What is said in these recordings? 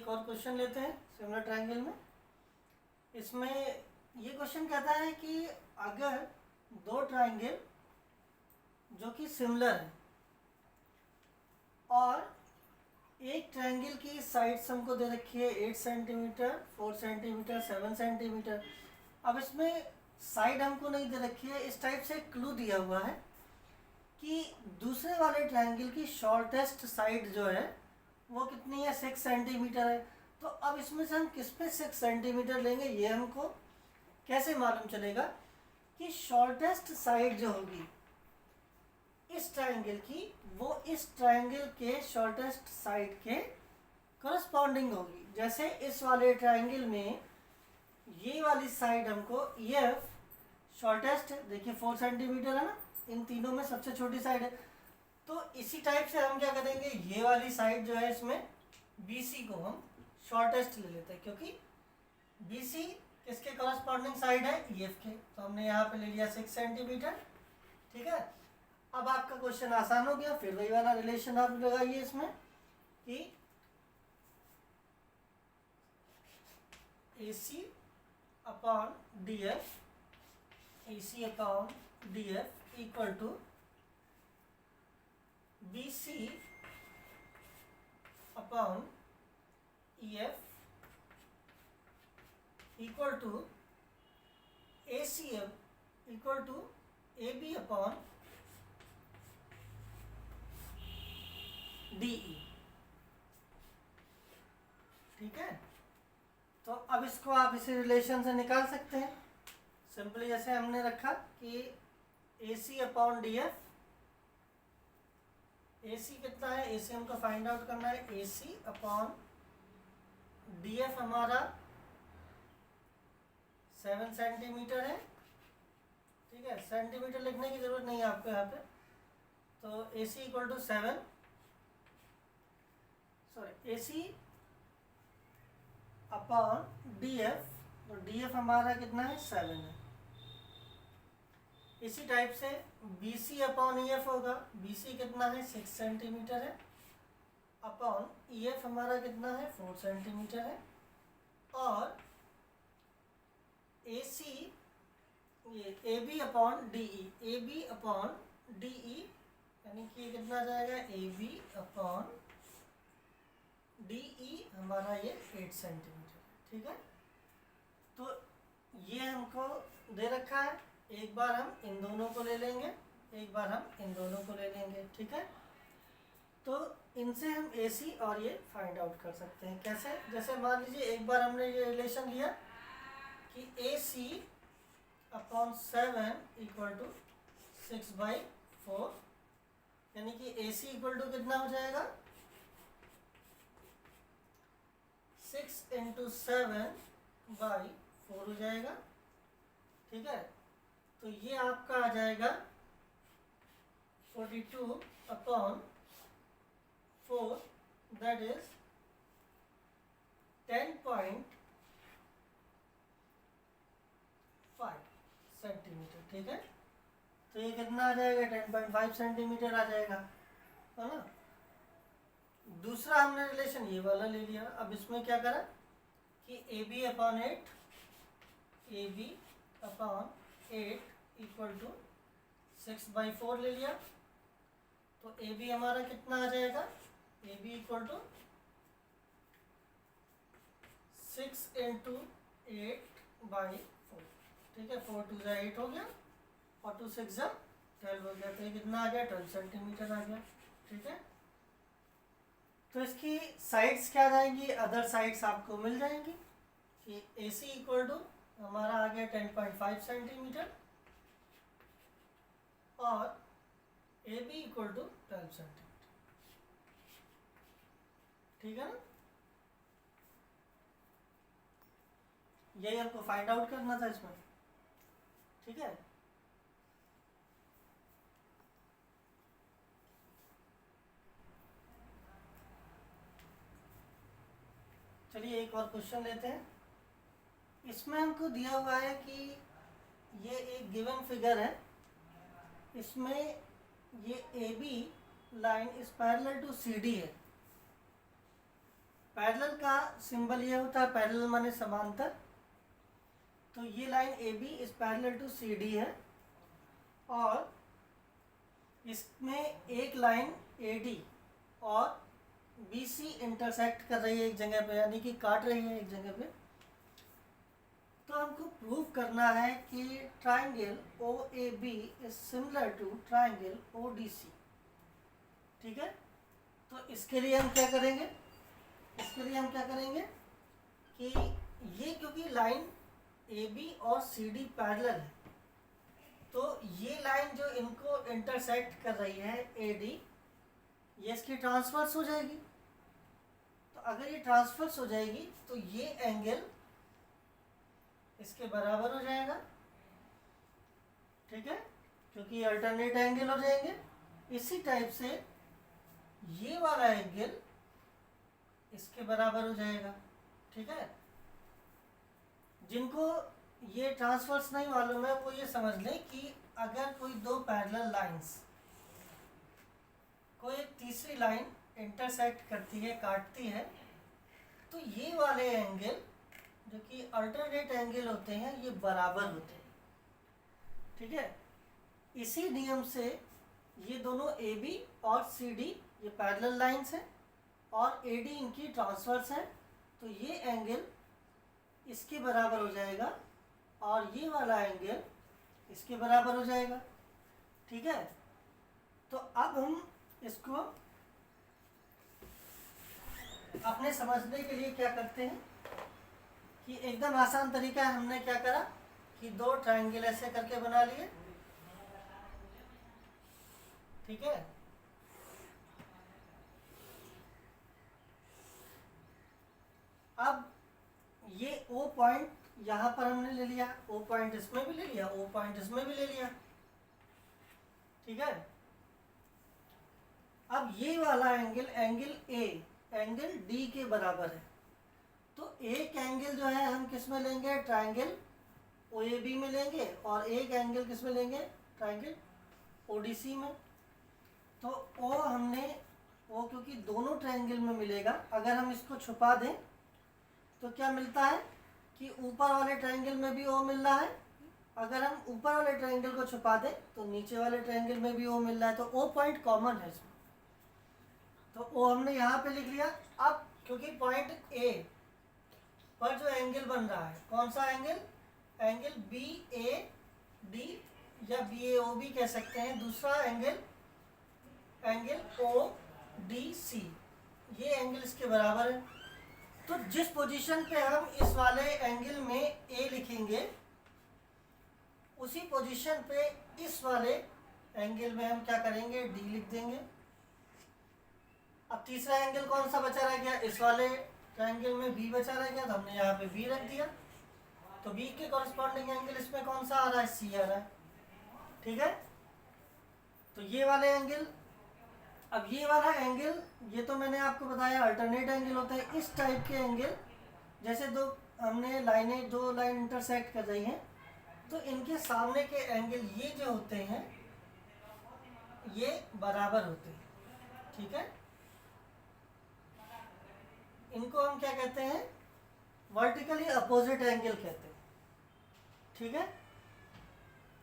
एक और क्वेश्चन लेते हैं सिमिलर ट्रायंगल में। इसमें ये क्वेश्चन कहता है कि अगर दो ट्रायंगल जो कि सिमिलर है और एक ट्रायंगल की साइड्स हमको दे रखी है 8 सेंटीमीटर, 4 सेंटीमीटर, 7 सेंटीमीटर। अब इसमें साइड हमको नहीं दे रखी है, इस टाइप से क्लू दिया हुआ है कि दूसरे वाले ट्रायंगल की शॉर्टेस्ट साइड जो है वो कितनी है, 6 सेंटीमीटर है। तो अब इसमें से हम किस पे 6 सेंटीमीटर लेंगे, ये हमको कैसे मालूम चलेगा कि शॉर्टेस्ट साइड जो होगी इस ट्रायंगल की वो इस ट्रायंगल के शॉर्टेस्ट साइड के करस्पॉन्डिंग होगी। जैसे इस वाले ट्रायंगल में ये वाली साइड हमको एफ शॉर्टेस्ट देखिए 4 सेंटीमीटर है ना, इन तीनों में सबसे छोटी साइड है। तो इसी टाइप से हम क्या करेंगे, ये वाली साइड जो है इसमें BC को हम शॉर्टेस्ट ले लेते हैं, क्योंकि BC किसके करस्पॉन्डिंग साइड है, EF के। तो हमने यहाँ पे ले लिया 6 सेंटीमीटर। ठीक है, अब आपका क्वेश्चन आसान हो गया। फिर वही वाला रिलेशन आप लगाइए इसमें कि AC upon DF equal to BC upon EF equal to ACF equal to AB upon DE। ठीक है, तो अब इसको आप इसी रिलेशन से निकाल सकते हैं सिंपली, जैसे हमने रखा कि AC अपॉन DF। AC कितना है, AC हमको फाइंड आउट करना है। AC अपॉन DF हमारा 7 सेंटीमीटर है। ठीक है, सेंटीमीटर लिखने की जरूरत नहीं है आपको यहाँ पे। तो AC equal to 7, sorry AC upon DF, तो DF हमारा कितना है, 7 है। इसी टाइप से BC अपॉन EF होगा। BC कितना है, 6 सेंटीमीटर है, अपॉन EF हमारा कितना है, 4 सेंटीमीटर है। और AC ये AB अपॉन DE यानी कि कितना आ जाएगा, AB अपॉन DE हमारा ये 8 सेंटीमीटर। ठीक है, तो ये हमको दे रखा है। एक बार हम इन दोनों को ले लेंगे, एक बार हम इन दोनों को ले लेंगे। ठीक है, तो इनसे हम AC और ये फाइंड आउट कर सकते हैं। कैसे, जैसे मान लीजिए एक बार हमने ये रिलेशन लिया कि AC अपॉन 7 इक्वल टू 6/4, यानी कि AC इक्वल टू कितना हो जाएगा, 6 × 7/4 हो जाएगा। ठीक है, तो ये आपका आ जाएगा 42 अपॉन 4, दैट इज 10.5 सेंटीमीटर। ठीक है, तो ये कितना आ जाएगा, 10.5 सेंटीमीटर आ जाएगा, है ना। दूसरा हमने रिलेशन ये वाला ले लिया। अब इसमें क्या करा कि AB अपॉन 8 इक्वल टू 6/4 ले लिया। तो AB हमारा कितना आ जाएगा, AB इक्वल टू 6 × 8/4। ठीक है, 4 2 8 हो गया और 2 6 12 हो गया। तो ये कितना आ गया, 12 सेंटीमीटर आ गया। ठीक है, तो इसकी साइड्स क्या जाएंगी, अदर साइड्स आपको मिल जाएंगी कि AC इक्वल टू हमारा आ गया 10.5 सेंटीमीटर और AB इक्वल टू 12 सेंटीमीटर। ठीक है ना, यही हमको फाइंड आउट करना था इसमें। ठीक है, चलिए एक और क्वेश्चन लेते हैं। इसमें हमको दिया हुआ है कि ये एक गिवन फिगर है, इसमें ये AB line is parallel to CD है। पैरेलल का सिंबल ये होता है, पैरेलल माने समांतर। तो ये line A B is parallel to C D है, और इसमें एक लाइन ए डी और बी सी इंटरसेक्ट कर रही है एक जगह पे, यानी कि काट रही है एक जगह पे। तो हमको प्रूव करना है कि triangle O A B is similar to triangle O D C. ठीक है, तो इसके लिए हम क्या करेंगे, कि ये क्योंकि लाइन ए बी और सी डी पैरेलल है, तो ये लाइन जो इनको इंटरसेक्ट कर रही है ए डी, ये इसकी ट्रांसवर्स हो जाएगी। तो अगर ये ट्रांसवर्स हो जाएगी तो ये एंगल इसके बराबर हो जाएगा। ठीक है, क्योंकि अल्टरनेट एंगल हो जाएंगे। इसी टाइप से ये वाला एंगल इसके बराबर हो जाएगा। ठीक है, जिनको ये ट्रांसवर्स नहीं मालूम है वो ये समझ लें कि अगर कोई दो पैरेलल लाइंस को एक तीसरी लाइन इंटरसेक्ट करती है, काटती है, तो ये वाले एंगल जो कि अल्टरनेट एंगल होते हैं ये बराबर होते हैं। ठीक है, इसी नियम से ये दोनों ए बी और सी डी ये पैरेलल लाइंस हैं और ए डी इनकी ट्रांसवर्स है, तो ये एंगल इसके बराबर हो जाएगा और ये वाला एंगल इसके बराबर हो जाएगा। ठीक है, तो अब हम इसको अपने समझने के लिए क्या करते हैं कि एकदम आसान तरीका है। हमने क्या करा कि दो ट्रायंगल ऐसे करके बना लिए। ठीक है, अब ये O पॉइंट यहाँ पर हमने ले लिया, O पॉइंट इसमें भी ले लिया, O पॉइंट इसमें भी ले लिया। ठीक है, अब ये वाला angle, angle A angle D के बराबर है। तो एक एंगल जो है हम किस में लेंगे, ट्रायंगल OAB में लेंगे, और एक एंगल किस में लेंगे, ट्रायंगल ODC में। तो O क्योंकि दोनों ट्रायंगल में मिलेगा, अगर हम इसको छुपा दें तो क्या मिलता है कि ऊपर वाले ट्रायंगल में भी O मिल रहा है। अगर हम ऊपर वाले ट्रायंगल को छुपा दें तो नीचे वाले ट्रायंगल में भी O मिल रहा है। तो O पॉइंट कॉमन है इसमें, तो O हमने यहाँ पे लिख लिया। अब क्योंकि पॉइंट A पर जो एंगल बन रहा है, कौन सा एंगल, एंगल BAD या BAOB कह सकते हैं। दूसरा एंगल, एंगल ODC, ये एंगल इसके बराबर है। तो जिस पोजीशन पे हम इस वाले एंगल में A लिखेंगे, उसी पोजीशन पे इस वाले एंगल में हम क्या करेंगे, D लिख देंगे। अब तीसरा एंगल कौन सा बचा रह गया, इस वाले ट्रायंगल में B बचा रह गया, तो हमने यहाँ पे B रख दिया। तो B के कॉरेस्पॉन्डिंग एंगल इसमें कौन सा आ रहा है, C आ रहा है। ठीक है, तो ये वाले एंगल, अब ये वाला एंगल, ये तो मैंने आपको बताया अल्टरनेट एंगल होता है। इस टाइप के एंगल, जैसे दो हमने लाइनें, दो लाइन इंटरसेक्ट कर रही हैं, तो इनके सामने के एंगल ये जो होते हैं ये बराबर होते हैं। ठीक है, इनको हम क्या कहते हैं, वर्टिकली अपोजिट एंगल कहते हैं। ठीक है,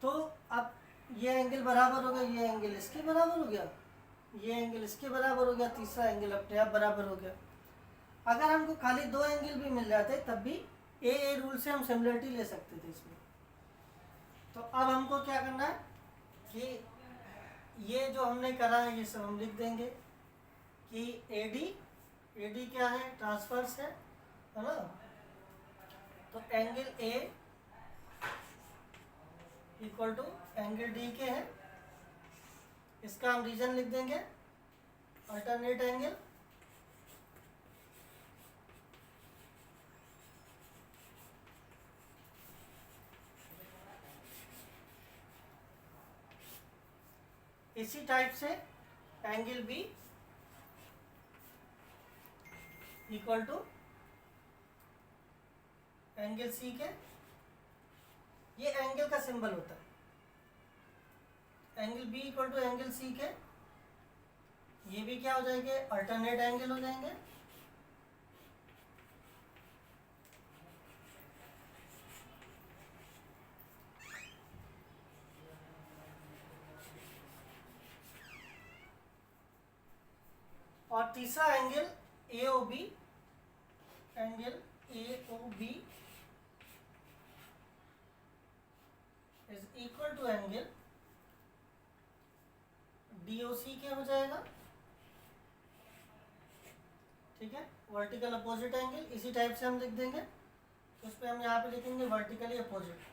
तो अब ये एंगल बराबर हो गया, ये एंगल इसके बराबर हो गया, ये एंगल इसके बराबर हो गया, तीसरा एंगल अपने आप बराबर हो गया। अगर हमको खाली दो एंगल भी मिल जाते तब भी ए रूल से हम सिमिलरिटी ले सकते थे इसमें। तो अब हमको क्या करना है कि ये जो हमने करा है ये सब हम लिख देंगे कि AD क्या है, ट्रांसवर्स है ना। तो angle A equal to angle D के है, इसका हम रीजन लिख देंगे अल्टरनेट एंगल। इसी टाइप से angle B equal to angle C के, ये एंगल का सिंबल होता है। Angle B equal to angle C के, ये भी क्या हो जाएंगे, अल्टरनेट एंगल हो जाएंगे। और तीसरा angle A O B, angle A O B is equal to angle D O C के हो जाएगा। ठीक है, वर्टिकल अपोजिट एंगल इसी टाइप से हम लिख देंगे। तो इस पर हम यहाँ पे लिखेंगे वर्टिकली अपोजिट।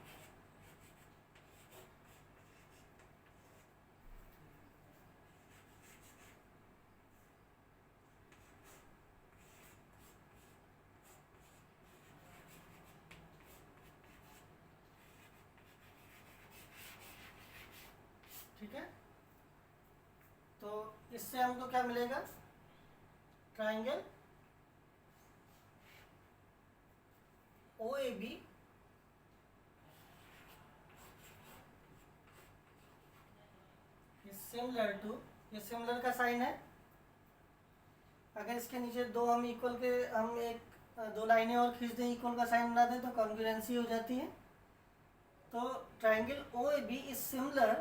ठीक है, तो इससे हमको क्या मिलेगा, triangle O A B similar to, ये सिमिलर का साइन है। अगर इसके नीचे दो हम इक्वल के, हम एक दो लाइनें और खींच दें, इक्वल का साइन बना दें तो कॉन्ग्रुएंसी हो जाती है। तो triangle O A B is similar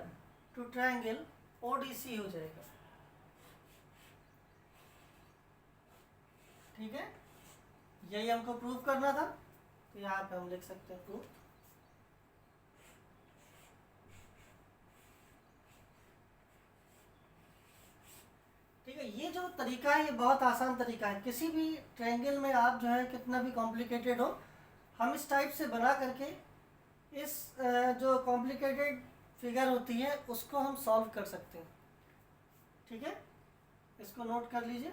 to triangle O D C हो जाएगा। ठीक है, यही हमको प्रूव करना था, तो यहाँ पे हम लिख सकते हैं प्रूफ। ठीक है, ये जो तरीका है ये बहुत आसान तरीका है। किसी भी ट्रायंगल में आप जो है कितना भी कॉम्प्लिकेटेड हो, हम इस टाइप से बना करके इस जो कॉम्प्लिकेटेड फिगर होती है उसको हम सॉल्व कर सकते हैं। ठीक है, इसको नोट कर लीजिए।